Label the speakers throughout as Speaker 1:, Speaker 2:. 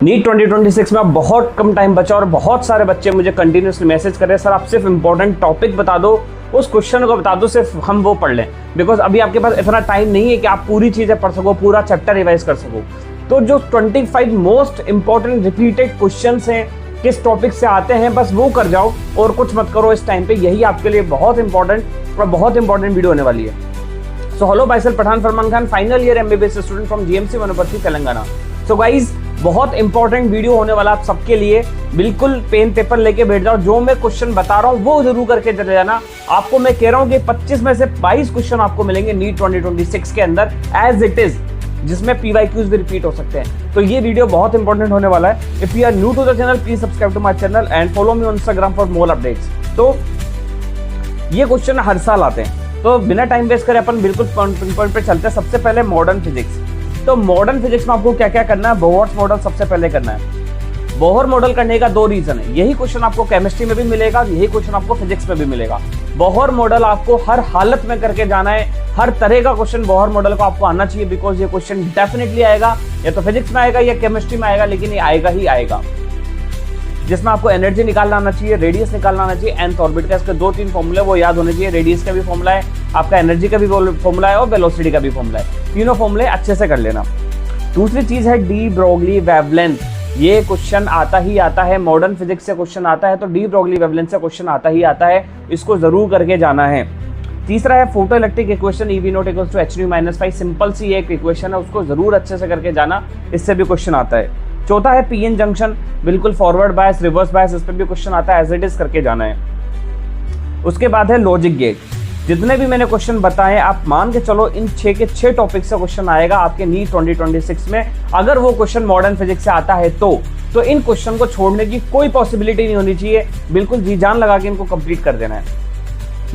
Speaker 1: NEET 2026 में बहुत कम time बचा और बहुत सारे बच्चे मुझे कंटिन्यूसली मैसेज कर रहे हैं, सर आप सिर्फ इंपॉर्टेंट टॉपिक बता दो, उस क्वेश्चन को बता दो, सिर्फ हम वो पढ़ लें। बिकॉज अभी आपके पास इतना टाइम नहीं है कि आप पूरी चीज़ें पढ़ सको, पूरा चैप्टर रिवाइज कर सको। तो जो 25 मोस्ट इंपॉर्टेंट रिपीटेड क्वेश्चन हैं किस टॉपिक से आते हैं, बस वो कर जाओ और कुछ मत करो इस टाइम पे। यही आपके लिए बहुत इंपॉर्टेंट और बहुत इंपॉर्टेंट वीडियो होने वाली है। So hello, my self Pathan Farman Khan, final year MBBS student from GMC वनपर्ती Telangana. So guys, बहुत इंपॉर्टेंट वीडियो होने वाला आप सबके लिए। बिल्कुल पेन पेपर लेके बैठ जाओ, जो मैं क्वेश्चन बता रहा हूँ वो जरूर करके चले जाना। आपको मैं कह रहा हूँ कि 25 में से 22 क्वेश्चन आपको मिलेंगे नीट 2026 के अंदर एज इट इज, जिसमें PYQs भी रिपीट हो सकते हैं। तो ये वीडियो बहुत इंपॉर्टेंट होने वाला है। If you are new to the channel, please subscribe to my channel and follow me on Instagram for more updates. तो ये क्वेश्चन हर साल आते हैं, तो बिना टाइम वेस्ट करे अपन बिल्कुल पॉइंट पे चलते हैं। सबसे पहले मॉडर्न फिजिक्स। तो मॉडर्न फिजिक्स में आपको क्या क्या करना है, बोहर मॉडल सबसे पहले करना है। बोहर मॉडल करने का 2 रीजन है। यही क्वेश्चन आपको केमिस्ट्री में भी मिलेगा, यही क्वेश्चन आपको फिजिक्स में भी मिलेगा। बोहर मॉडल आपको हर हालत में करके जाना है। हर तरह का क्वेश्चन बोहर मॉडल को आपको आना चाहिए, बिकॉज ये क्वेश्चन डेफिनेटली आएगा, या तो फिजिक्स में आएगा या केमिस्ट्री में आएगा, लेकिन ये आएगा ही आएगा। जिसमें आपको एनर्जी निकालना आना चाहिए, रेडियस निकालना आना चाहिए, nth ऑर्बिट का इसके 2-3 फॉर्मूले वो याद होने चाहिए। रेडियस का भी फॉर्मूला है, आपका एनर्जी का भी फॉर्मूला है और वेलोसिटी का भी फॉर्मूला है। तीनों फॉर्मूले अच्छे से कर लेना। दूसरी चीज है डी ब्रोगली वेवलेंथ। ये क्वेश्चन आता ही आता है, मॉडर्न फिजिक्स से क्वेश्चन आता है, तो डी ब्रोगली वेवलेंथ से क्वेश्चन आता ही आता है, इसको जरूर करके जाना है। तीसरा है photo electric equation, EV0 = hν-5। Simple सी एक इक्वेशन है, उसको जरूर अच्छे से करके जाना, इससे भी क्वेश्चन आता है। चौथा है PN जंक्शन, बिल्कुल फॉरवर्ड बायस, रिवर्स बायस, इस पर भी क्वेश्चन आता है, एज इट इज करके जाना है। उसके बाद है लॉजिक गेट। जितने भी मैंने क्वेश्चन बताए, आप मान के चलो इन 6 के 6 टॉपिक से क्वेश्चन आएगा आपके नीट 2026 में। अगर वो क्वेश्चन मॉडर्न फिजिक्स से आता है तो इन क्वेश्चन को छोड़ने की कोई पॉसिबिलिटी नहीं होनी चाहिए। बिल्कुल जी जान लगा के इनको कंप्लीट कर देना है।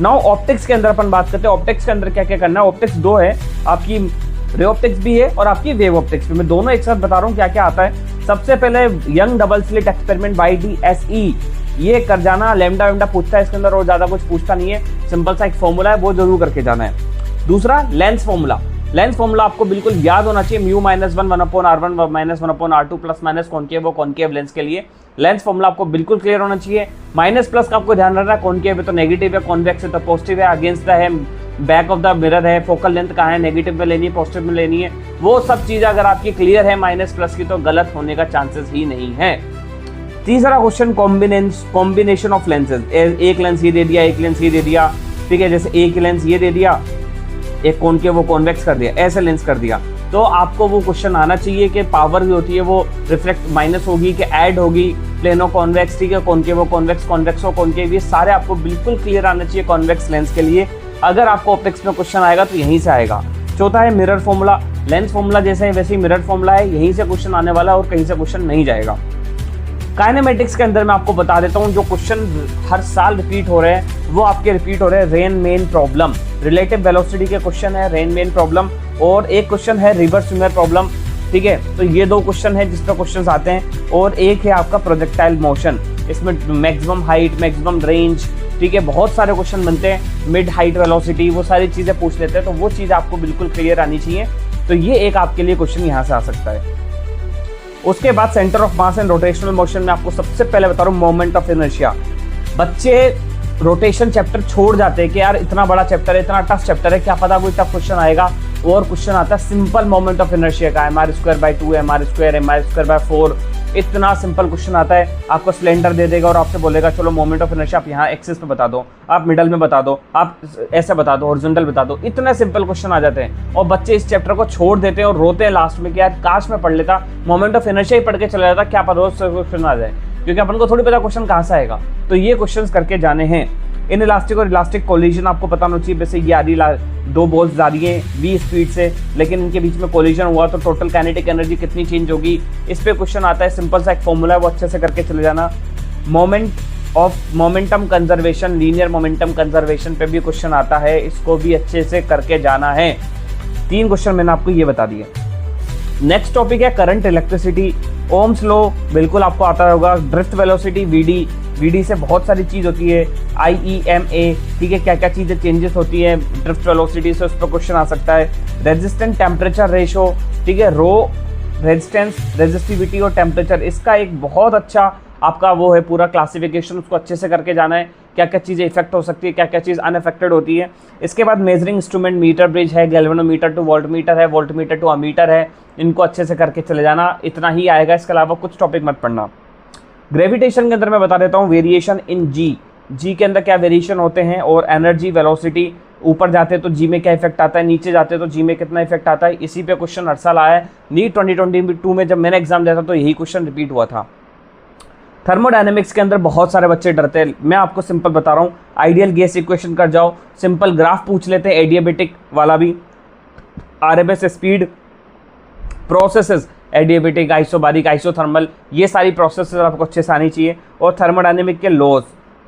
Speaker 1: नाउ ऑप्टिक्स के अंदर अपन बात करते हैं। ऑप्टिक्स के अंदर क्या क्या करना है। ऑप्टिक्स 2 है, आपकी रे ऑप्टिक्स भी है और आपकी वेव ऑप्टिक्स भी। मैं दोनों एक साथ बता रहा हूँ क्या क्या आता है। सबसे पहले young double slit experiment by DSE, ये कर जाना। लैम्डा वैम्डा पूछता है इसके अंदर और ज्यादा कुछ पूछता नहीं है, सिंपल सा एक फॉर्मूला है, वो जरूर करके जाना है। दूसरा लेंस फॉर्मूला। लेंस फॉर्मूला आपको बिल्कुल याद होना चाहिए। μ - 1 1/r1 - 1/r2 +- कॉन्केव लेंस के लिए लेंस फॉर्मूला आपको बिल्कुल क्लियर होना चाहिए। माइनस प्लस का आपको ध्यान रखना है, कॉन्केव है तो नेगेटिव है, कॉन्वेक्स है तो पॉजिटिव है, अगेंस्ट है, बैक ऑफ द मिरर है, फोकल लेंथ कहाँ है, नेगेटिव में लेनी है, पॉजिटिव में लेनी है। वो सब चीजें अगर आपकी क्लियर है माइनस प्लस की, तो गलत होने का चांसेस ही नहीं है। तीसरा क्वेश्चन कॉम्बिनेशन ऑफ लेंसेज। एक लेंस ये दे दिया, एक लेंस ये दे दिया, ठीक है। जैसे एक लेंस ये दे दिया, एक कॉनकेव वो कॉन्वेक्स कर दिया, ऐसे लेंस कर दिया, तो आपको वो क्वेश्चन आना चाहिए कि पावर जो होती है वो रिफ्लेक्ट माइनस होगी कि ऐड होगी, प्लेनो कॉन्वेक्स, ठीक है, कॉनकेव कॉन्वेक्स, कॉन्वेक्सो कॉनकेव, ये सारे आपको बिल्कुल क्लियर आना चाहिए कॉन्वेक्स लेंस के लिए। अगर आपको ऑप्टिक्स में क्वेश्चन आएगा तो यहीं से आएगा। चौथा है मिरर फॉर्मूला। लेंस फॉर्मूला जैसे है वैसे ही मिरर फॉर्मूला है, यहीं से क्वेश्चन आने वाला है और कहीं से क्वेश्चन नहीं जाएगा। काइनेमेटिक्स के अंदर मैं आपको बता देता हूँ, जो क्वेश्चन हर साल रिपीट हो रहे हैं वो आपके रिपीट हो रहे हैं। Rain main problem, relative velocity के क्वेश्चन है रेन मेन प्रॉब्लम, और एक क्वेश्चन है रिवर्स स्विमर प्रॉब्लम, ठीक है। तो ये 2 क्वेश्चन है जिस पर क्वेश्चन आते हैं, और एक है आपका प्रोजेक्टाइल मोशन। इसमें मैक्सिमम हाइट, मैक्सिमम रेंज, ठीक है, बहुत सारे क्वेश्चन बनते हैं। मिड हाइट वेलोसिटी, वो सारी चीजें पूछ लेते हैं, तो वो चीज आपको बिल्कुल क्लियर आनी चाहिए। तो ये एक आपके लिए क्वेश्चन यहाँ से आ सकता है। उसके बाद centre of mass and rotational motion में आपको सबसे पहले बता रहा हूँ मोमेंट ऑफ इनर्शिया। बच्चे रोटेशन चैप्टर छोड़ जाते हैं कि यार इतना बड़ा चैप्टर है, इतना टफ चैप्टर है, क्या पता कोई टफ क्वेश्चन आएगा। और क्वेश्चन आता है सिंपल मोमेंट ऑफ इनर्शिया का, mr²/2 mr², mr²/4, इतना सिंपल क्वेश्चन आता है। आपको सिलेंडर दे देगा और आपसे बोलेगा चलो मोमेंट ऑफ इनर्शिया आप यहाँ एक्सिस पे बता दो, आप मिडल में बता दो, आप ऐसे बता दो, हॉरिजॉन्टल बता दो। इतने सिंपल क्वेश्चन आ जाते हैं और बच्चे इस चैप्टर को छोड़ देते हैं और रोते हैं लास्ट में कि यार काश मैं पढ़ लेता, मोमेंट ऑफ इनर्शिया ही पढ़ के चला जाता, क्या पता रोज क्वेश्चन आ जाए, क्योंकि अपन को थोड़ी पता क्वेश्चन कहाँ से आएगा। तो ये क्वेश्चन करके जाने हैं। इन इलास्टिक और इलास्टिक कोलिजन आपको पता होना चाहिए। वैसे ये आदि 2 बॉल्स जा रही हैं v स्पीड से, लेकिन इनके बीच में कोलिजन हुआ तो टोटल काइनेटिक एनर्जी कितनी चेंज होगी, इस पे क्वेश्चन आता है। सिंपल सा एक फॉर्मूला है, वो अच्छे से करके चले जाना। Momentum conservation, linear momentum conservation पे भी क्वेश्चन आता है, इसको भी अच्छे से करके जाना है। 3 क्वेश्चन मैंने आपको ये बता दिए। नेक्स्ट टॉपिक है करंट इलेक्ट्रिसिटी। ओम्स लॉ बिल्कुल आपको आता होगा। ड्रिफ्ट वेलोसिटी VD से बहुत सारी चीज होती है। IEMA, ठीक है, क्या क्या चीजें चेंजेस होती है ड्रिफ्ट वेलोसिटी से, उस पर क्वेश्चन आ सकता है। रेजिस्टेंट टेम्परेचर रेशो, ठीक है, रो रेजिस्टेंस, रेजिस्टिविटी और टेम्परेचर, इसका एक बहुत अच्छा आपका वो है पूरा क्लासिफिकेशन, उसको अच्छे से करके जाना है, क्या क्या चीज़ें इफेक्ट हो सकती है, क्या क्या चीज़ अनअफेक्टेड होती है। इसके बाद मेजरिंग इंस्ट्रूमेंट, मीटर ब्रिज है, गैल्वेनोमीटर टू वोल्टमीटर है, वोल्टमीटर टू अमीटर है, इनको अच्छे से करके चले जाना, इतना ही आएगा, इसके अलावा कुछ टॉपिक मत पढ़ना। ग्रेविटेशन के अंदर मैं बता देता हूँ वेरिएशन इन जी के अंदर क्या वेरिएशन होते हैं, और एनर्जी, वेलोसिटी, ऊपर जाते तो जी में क्या इफेक्ट आता है, नीचे जाते तो जी में कितना इफेक्ट आता है। इसी पे क्वेश्चन हर साल आया है। नीट 2022 में जब मैंने एग्जाम दिया था तो यही क्वेश्चन रिपीट हुआ था। थर्मोडायनेमिक्स के अंदर बहुत सारे बच्चे डरते हैं, मैं आपको सिंपल बता रहा हूँ, आइडियल गैस इक्वेशन कर जाओ, सिंपल ग्राफ पूछ लेते हैं, एडियाबेटिक वाला भी, RMS speed, processes, adiabatic, isobaric, isothermal, ये सारी प्रोसेसेस आपको अच्छे से आनी चाहिए। और थर्मोडायनेमिक के laws,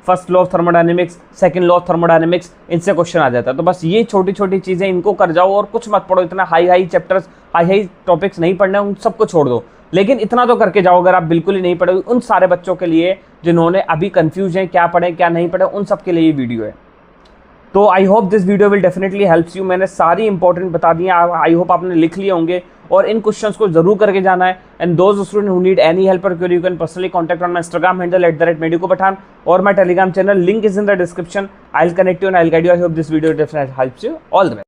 Speaker 1: first law of thermodynamics, second law of thermodynamics, इनसे क्वेश्चन आ जाता है। तो बस ये छोटी छोटी चीज़ें इनको कर जाओ और कुछ मत पढ़ो, इतना हाई चैप्टर्स, हाई टॉपिक्स नहीं पढ़ने, उन सबको छोड़ दो, लेकिन इतना तो करके जाओ। अगर आप बिल्कुल ही नहीं पढ़े, उन सारे बच्चों के लिए जिन्होंने अभी कंफ्यूज हैं क्या पढ़ें क्या नहीं पढ़े, उन सब के लिए ये वीडियो है। तो आई hope this video will definitely helps you. मैंने सारी इंपॉर्टेंट बता दी हैं, आई होप आपने लिख लिए होंगे और इन क्वेश्चंस को जरूर करके जाना है। And those student who need any help और query you can personally contact on my instagram handle @medicopathan और my telegram channel, link is in the description. I will connect you and I will guide you. I hope this video definitely helps you. All the best.